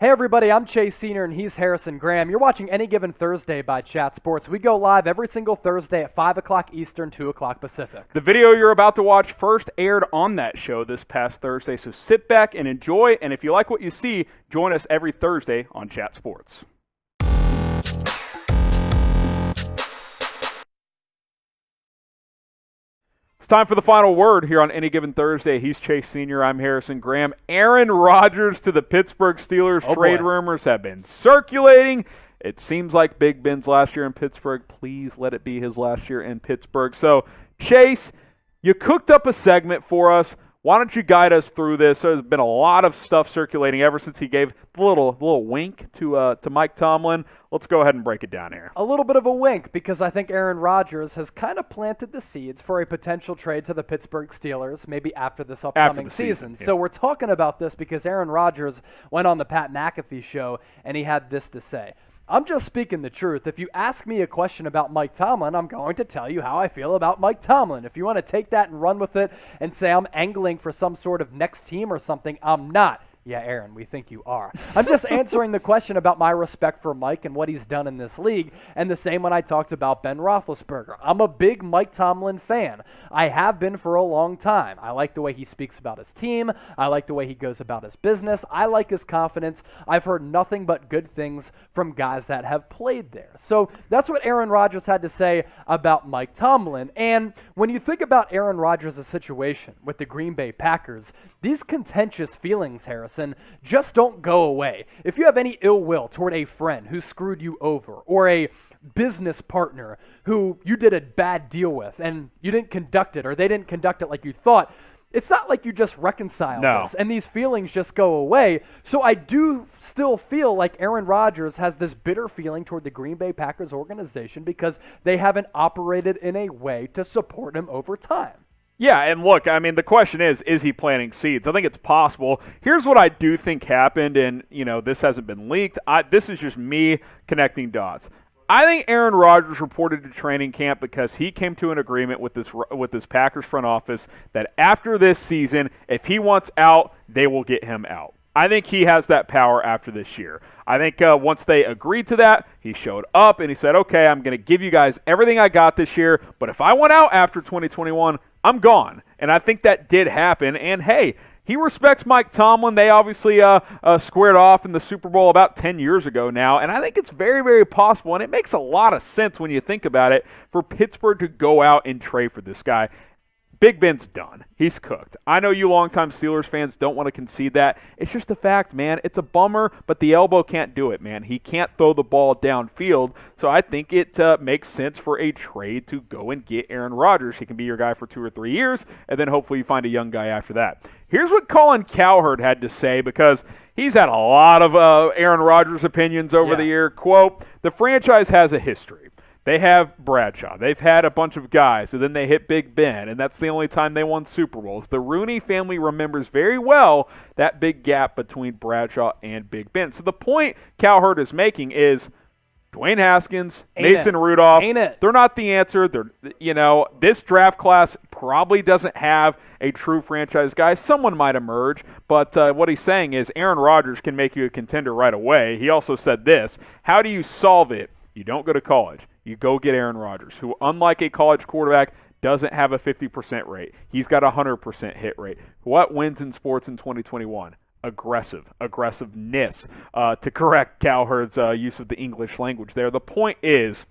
Hey everybody, I'm Chase Senior and he's Harrison Graham. You're watching Any Given Thursday by Chat Sports. We go live every single Thursday at 5 o'clock Eastern, 2 o'clock Pacific. The video you're about to watch first aired on that show this past Thursday, so sit back and enjoy. And if you like what you see, join us every Thursday on Chat Sports. It's time for the final word here on Any Given Thursday. He's Chase Senior. I'm Harrison Graham. Aaron Rodgers to the Pittsburgh Steelers. Trade rumors have been circulating. It seems like Big Ben's last year in Pittsburgh. Please let it be his last year in Pittsburgh. So, Chase, you cooked up a segment for us. Why don't you guide us through this? There's been a lot of stuff circulating ever since he gave the little wink to Mike Tomlin. Let's go ahead and break it down here. A little bit of a wink because I think Aaron Rodgers has kind of planted the seeds for a potential trade to the Pittsburgh Steelers maybe after this upcoming season. Yeah. So we're talking about this because Aaron Rodgers went on the Pat McAfee Show and he had this to say. I'm just speaking the truth. If you ask me a question about Mike Tomlin, I'm going to tell you how I feel about Mike Tomlin. If you want to take that and run with it and say I'm angling for some sort of next team or something, I'm not. Yeah, Aaron, we think you are. I'm just answering the question about my respect for Mike and what he's done in this league, and the same when I talked about Ben Roethlisberger. I'm a big Mike Tomlin fan. I have been for a long time. I like the way he speaks about his team. I like the way he goes about his business. I like his confidence. I've heard nothing but good things from guys that have played there. So that's what Aaron Rodgers had to say about Mike Tomlin. And when you think about Aaron Rodgers' situation with the Green Bay Packers, these contentious feelings, Harrison, just don't go away. If you have any ill will toward a friend who screwed you over or a business partner who you did a bad deal with and you didn't conduct it or they didn't conduct it like you thought, it's not like you just reconcile this and these feelings just go away. So I do still feel like Aaron Rodgers has this bitter feeling toward the Green Bay Packers organization because they haven't operated in a way to support him over time. Yeah, and look, I mean, the question is he planting seeds? I think it's possible. Here's what I do think happened, and, this hasn't been leaked. This is just me connecting dots. I think Aaron Rodgers reported to training camp because he came to an agreement with this Packers front office that after this season, if he wants out, they will get him out. I think he has that power after this year. I think once they agreed to that, he showed up and he said, okay, I'm going to give you guys everything I got this year, but if I went out after 2021, I'm gone. And I think that did happen. And, hey, he respects Mike Tomlin. They obviously squared off in the Super Bowl about 10 years ago now. And I think it's very, very possible, and it makes a lot of sense when you think about it, for Pittsburgh to go out and trade for this guy. Big Ben's done. He's cooked. I know you longtime Steelers fans don't want to concede that. It's just a fact, man. It's a bummer, but the elbow can't do it, man. He can't throw the ball downfield, so I think it makes sense for a trade to go and get Aaron Rodgers. He can be your guy for 2 or 3 years, and then hopefully you find a young guy after that. Here's what Colin Cowherd had to say, because he's had a lot of Aaron Rodgers opinions over the year. Quote, the franchise has a history. They have Bradshaw. They've had a bunch of guys, and then they hit Big Ben, and that's the only time they won Super Bowls. The Rooney family remembers very well that big gap between Bradshaw and Big Ben. So the point Cowherd is making is Dwayne Haskins, Mason Rudolph, they're not the answer. This draft class probably doesn't have a true franchise guy. Someone might emerge, but what he's saying is Aaron Rodgers can make you a contender right away. He also said this, how do you solve it? You don't go to college. You go get Aaron Rodgers, who, unlike a college quarterback, doesn't have a 50% rate. He's got a 100% hit rate. What wins in sports in 2021? Aggressiveness, to correct Cowherd's use of the English language there. The point is,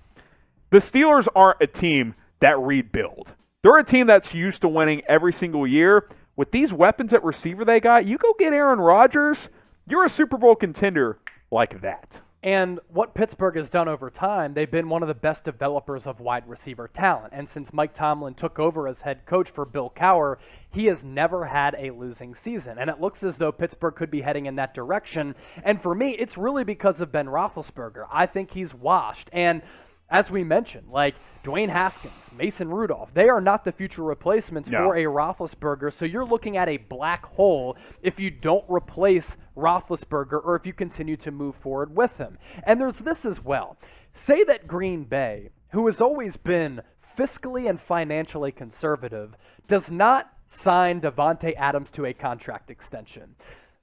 the Steelers aren't a team that rebuild. They're a team that's used to winning every single year. With these weapons at receiver they got, you go get Aaron Rodgers, you're a Super Bowl contender like that. And what Pittsburgh has done over time, they've been one of the best developers of wide receiver talent. And since Mike Tomlin took over as head coach for Bill Cowher, he has never had a losing season. And it looks as though Pittsburgh could be heading in that direction. And for me, it's really because of Ben Roethlisberger. I think he's washed. And as we mentioned, like Dwayne Haskins, Mason Rudolph, they are not the future replacements for a Roethlisberger. So you're looking at a black hole if you don't replace Roethlisberger or if you continue to move forward with him. And there's this as well. Say that Green Bay, who has always been fiscally and financially conservative, does not sign Davante Adams to a contract extension.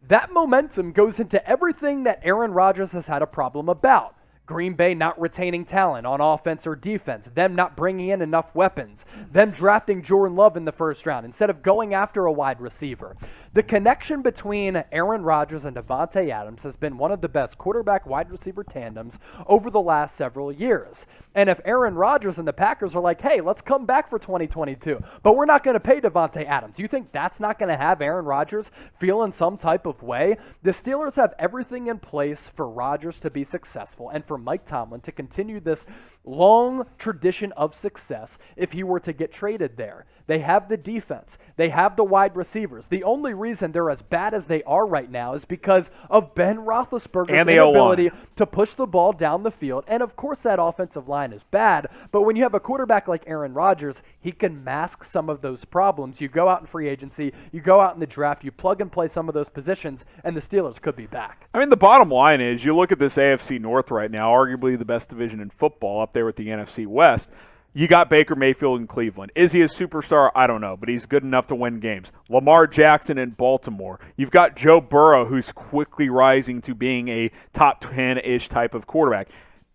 That momentum goes into everything that Aaron Rodgers has had a problem about. Green Bay not retaining talent on offense or defense, them not bringing in enough weapons, them drafting Jordan Love in the first round instead of going after a wide receiver. The connection between Aaron Rodgers and Davante Adams has been one of the best quarterback-wide receiver tandems over the last several years. And if Aaron Rodgers and the Packers are like, hey, let's come back for 2022, but we're not going to pay Davante Adams, you think that's not going to have Aaron Rodgers feel in some type of way? The Steelers have everything in place for Rodgers to be successful and for Mike Tomlin to continue this long tradition of success if he were to get traded there. They have the defense. They have the wide receivers. The only reason they're as bad as they are right now is because of Ben Roethlisberger's inability to push the ball down the field. And of course that offensive line is bad, but when you have a quarterback like Aaron Rodgers, he can mask some of those problems. You go out in free agency, you go out in the draft, you plug and play some of those positions, and the Steelers could be back. I mean, the bottom line is you look at this AFC North right now, arguably the best division in football up there with the NFC West. You got Baker Mayfield in Cleveland. Is he a superstar? I don't know, but he's good enough to win games. Lamar Jackson in Baltimore. You've got Joe Burrow, who's quickly rising to being a top 10-ish type of quarterback.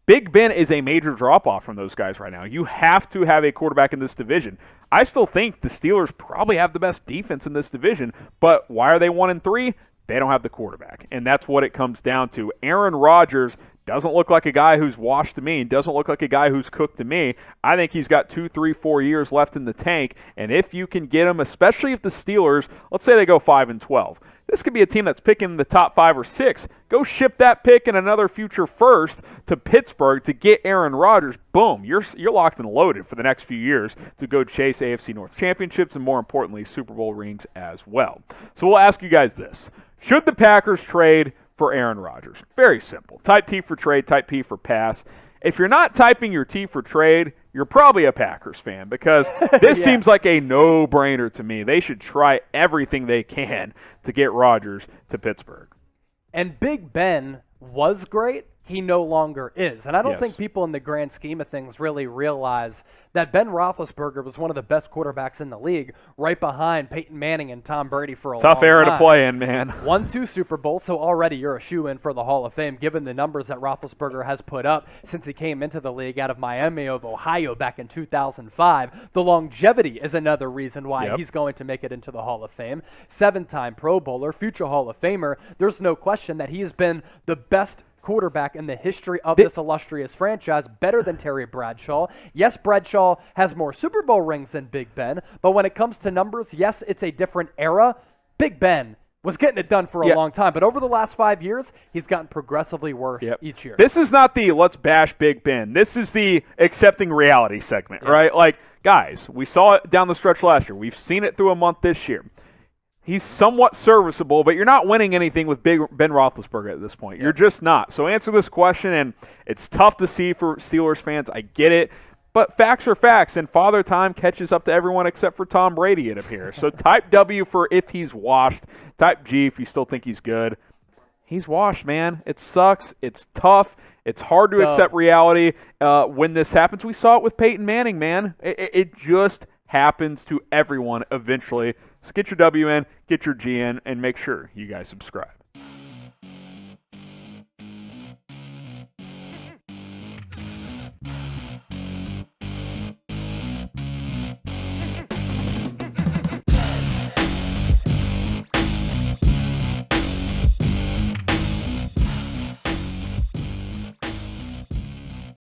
Big Ben is a major drop-off from those guys right now. You have to have a quarterback in this division. I still think the Steelers probably have the best defense in this division, but why are they 1-3? They don't have the quarterback, and that's what it comes down to. Aaron Rodgers doesn't look like a guy who's washed to me, and doesn't look like a guy who's cooked to me. I think he's got 2, 3, 4 years left in the tank, and if you can get him, especially if the Steelers, let's say they go 5-12, this could be a team that's picking the top 5 or 6. Go ship that pick and another future first to Pittsburgh to get Aaron Rodgers. Boom, you're locked and loaded for the next few years to go chase AFC North championships and, more importantly, Super Bowl rings as well. So we'll ask you guys this. Should the Packers trade for Aaron Rodgers? Very simple. Type T for trade, type P for pass. If you're not typing your T for trade, you're probably a Packers fan, because this seems like a no-brainer to me. They should try everything they can to get Rodgers to Pittsburgh. And Big Ben was great. He no longer is. And I don't think people in the grand scheme of things really realize that Ben Roethlisberger was one of the best quarterbacks in the league, right behind Peyton Manning and Tom Brady for a long time. Tough era to play in, man. Won 2 Super Bowls, so already you're a shoo-in for the Hall of Fame, given the numbers that Roethlisberger has put up since he came into the league out of Miami of Ohio back in 2005. The longevity is another reason why he's going to make it into the Hall of Fame. 7-time Pro Bowler, future Hall of Famer. There's no question that he has been the best quarterback in the history of this illustrious franchise, better than Terry Bradshaw. Yes, Bradshaw has more Super Bowl rings than Big Ben, but when it comes to numbers, yes, it's a different era. Big Ben was getting it done for a long time, but over the last 5 years, he's gotten progressively worse each year. This is not the let's bash Big Ben. This is the accepting reality segment, right? Like, guys, we saw it down the stretch last year. We've seen it through a month this year. He's somewhat serviceable, but you're not winning anything with Ben Roethlisberger at this point. You're just not. So answer this question, and it's tough to see for Steelers fans. I get it. But facts are facts, and Father Time catches up to everyone except for Tom Brady, it appears. So type W for if he's washed. Type G if you still think he's good. He's washed, man. It sucks. It's tough. It's hard to accept reality when this happens. We saw it with Peyton Manning, man. It just happens to everyone eventually. So get your W in, get your G in, and make sure you guys subscribe.